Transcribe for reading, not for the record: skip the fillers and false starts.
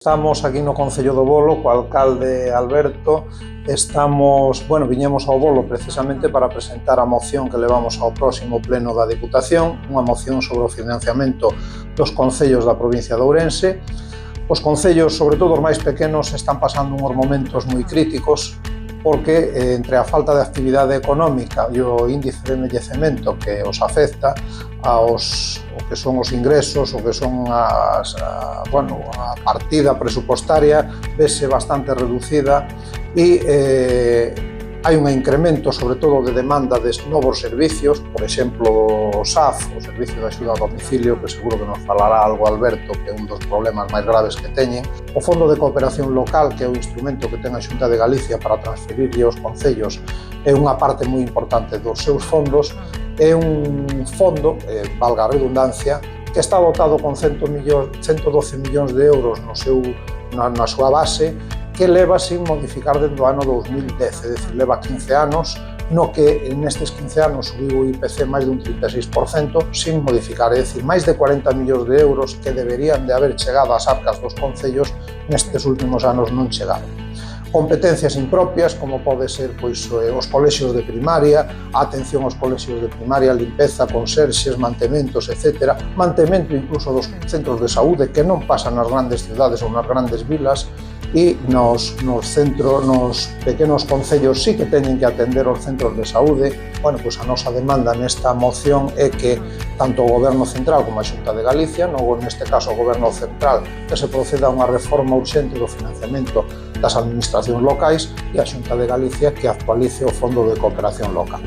Estamos aquí no Concello do Bolo, co alcalde Alberto. Viñemos ao Bolo precisamente para presentar a moción que levamos ao próximo pleno da Diputación, unha moción sobre o financiamento dos concellos da provincia de Ourense. Os concellos, sobre todo os máis pequenos, están pasando uns momentos moi críticos porque entre a falta de actividade económica e o índice de envellecemento que os afecta o que son os ingresos, o que son a partida presupostaria vese bastante reducida e hai un incremento, sobre todo, de demanda de novos servicios, por exemplo, o SAF, o Servicio de Axuda a Domicilio, que seguro que nos falará algo Alberto, que é un dos problemas máis graves que teñen. O Fondo de Cooperación Local, que é o instrumento que ten a Xunta de Galicia para transferirlle aos concellos, é unha parte moi importante dos seus fondos. É un fondo, valga a redundancia, que está dotado con 112 millóns de euros na súa base, que leva sin modificar dende o ano 2010, é dicir, leva 15 anos, no que nestes 15 anos subiu o IPC máis dun 36% sin modificar, é dicir, máis de 40 millóns de euros que deberían de haber chegado ás arcas dos concellos nestes últimos anos non chegaron. Competencias impropias, como pode ser os colexios de primaria, a atención aos colexios de primaria, limpeza, conserxes, mantementos, etc. Mantemento incluso dos centros de saúde que non pasan nas grandes cidades ou nas grandes vilas, e nos pequenos concellos sí que teñen que atender os centros de saúde. A nosa demanda nesta moción é que tanto o Goberno Central como a Xunta de Galicia, neste caso o Goberno Central, que se proceda a unha reforma urxente do financiamento das administracións locais, e a Xunta de Galicia que actualice o Fondo de Cooperación Local.